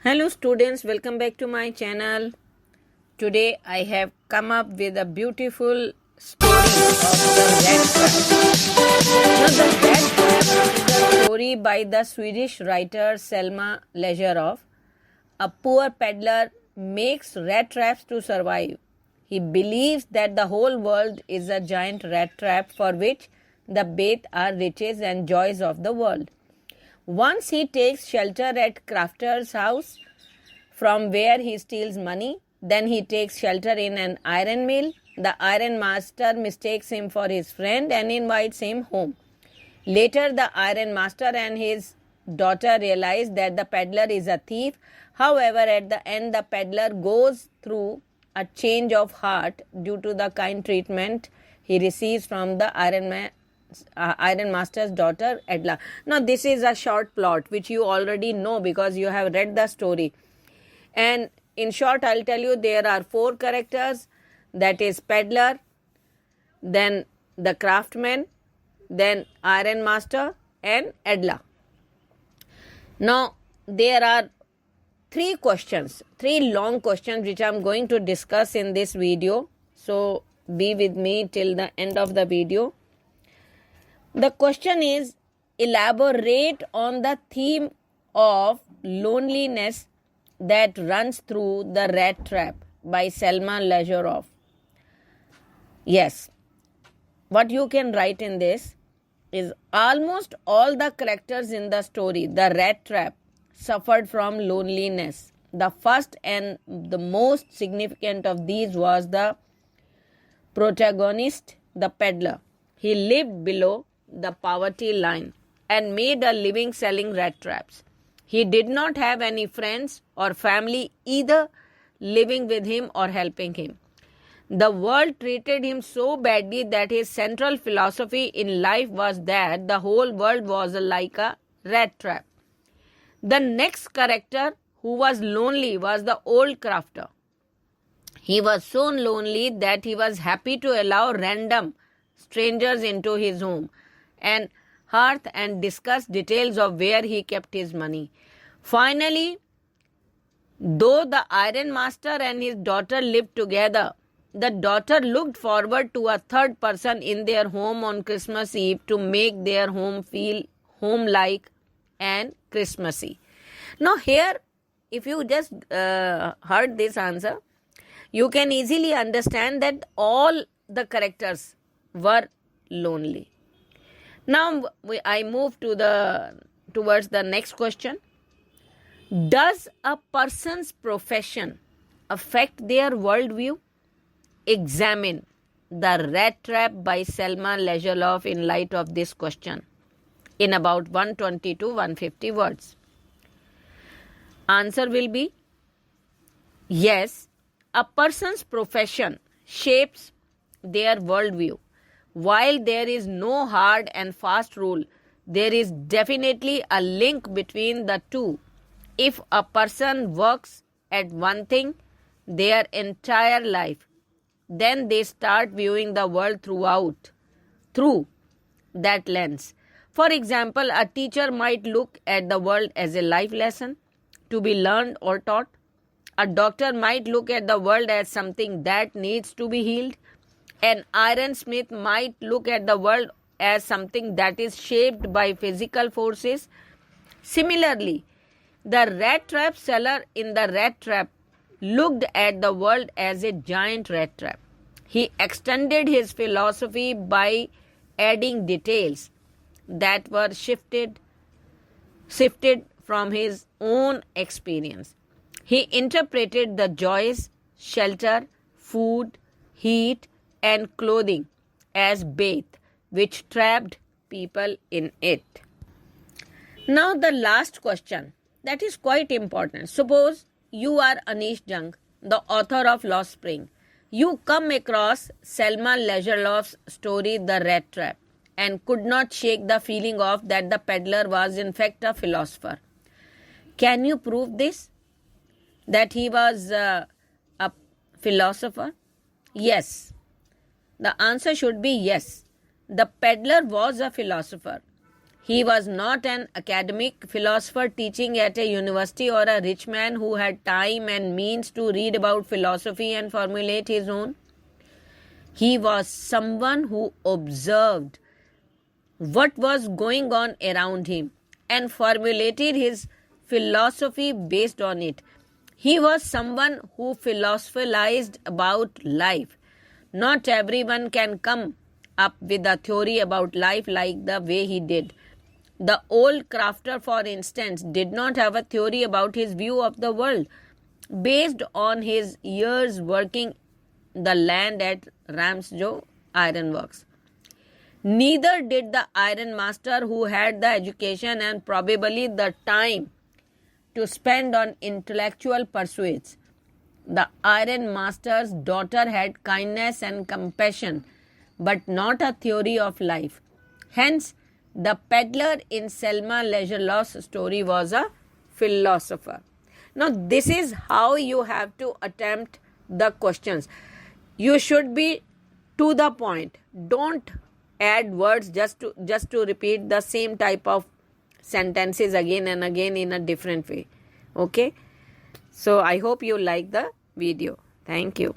Hello students, welcome back to my channel. Today I have come up with a beautiful story of the Rattrap. Now the Rattrap is a story by the Swedish writer Selma Lagerlof. A poor peddler makes rat traps to survive. He believes that the whole world is a giant rat trap for which the bait are riches and joys of the world. Once he takes shelter at crafter's house, from where he steals money. Then he takes shelter in an iron mill. The iron master mistakes him for his friend and invites him home. Later, the iron master and his daughter realize that the peddler is a thief. However, at the end, the peddler goes through a change of heart due to the kind treatment he receives from the iron master's daughter Edla. Now this is a short plot which you already know because you have read the story, and in short I'll tell you there are 4 characters, that is peddler, then the craftsman, then iron master and Edla. Now there are 3 long questions which I'm going to discuss in this video, so be with me till the end of the video. The question is, elaborate on the theme of loneliness that runs through the Rat Trap by Selma Lagerlof. Yes, what you can write in this is almost all the characters in the story, the Rat Trap, suffered from loneliness. The first and the most significant of these was the protagonist, the peddler. He lived below the poverty line and made a living selling rat traps. He did not have any friends or family either living with him or helping him. The world treated him so badly that his central philosophy in life was that the whole world was like a rat trap. The next character who was lonely was the old crafter. He was so lonely that he was happy to allow random strangers into his home and hearth and discuss details of where he kept his money. Finally, though the iron master and his daughter lived together, the daughter looked forward to a third person in their home on Christmas Eve to make their home feel home-like and Christmassy. Now here, if you just heard this answer, you can easily understand that all the characters were lonely. Now I move towards the next question. Does a person's profession affect their worldview? Examine the Rat Trap by Selma Lagerlof in light of this question in about 120 to 150 words. Answer will be yes, a person's profession shapes their worldview. While there is no hard and fast rule, there is definitely a link between the two. If a person works at one thing their entire life, then they start viewing the world through that lens. For example, a teacher might look at the world as a life lesson to be learned or taught. A doctor might look at the world as something that needs to be healed. An ironsmith might look at the world as something that is shaped by physical forces. Similarly, the rat trap seller in the rat trap looked at the world as a giant rat trap. He extended his philosophy by adding details that were sifted from his own experience. He interpreted the joys, shelter, food, heat, and clothing as bait, which trapped people in it. Now the last question, that is quite important. Suppose you are Anish Jung, the author of Lost Spring. You come across Selma Lagerlof's story The Rat Trap and could not shake the feeling of that the peddler was in fact a philosopher. Can you prove this? That he was a philosopher? Yes. The answer should be yes. The peddler was a philosopher. He was not an academic philosopher teaching at a university or a rich man who had time and means to read about philosophy and formulate his own. He was someone who observed what was going on around him and formulated his philosophy based on it. He was someone who philosophized about life. Not everyone can come up with a theory about life like the way he did. The old crafter, for instance, did not have a theory about his view of the world based on his years working the land at Ramsjo Ironworks. Neither did the iron master who had the education and probably the time to spend on intellectual pursuits. The iron master's daughter had kindness and compassion, but not a theory of life. Hence, the peddler in Selma Lagerlof's story was a philosopher. Now, this is how you have to attempt the questions. You should be to the point. Don't add words just to repeat the same type of sentences again and again in a different way. Okay? So, I hope you like the video. Thank you.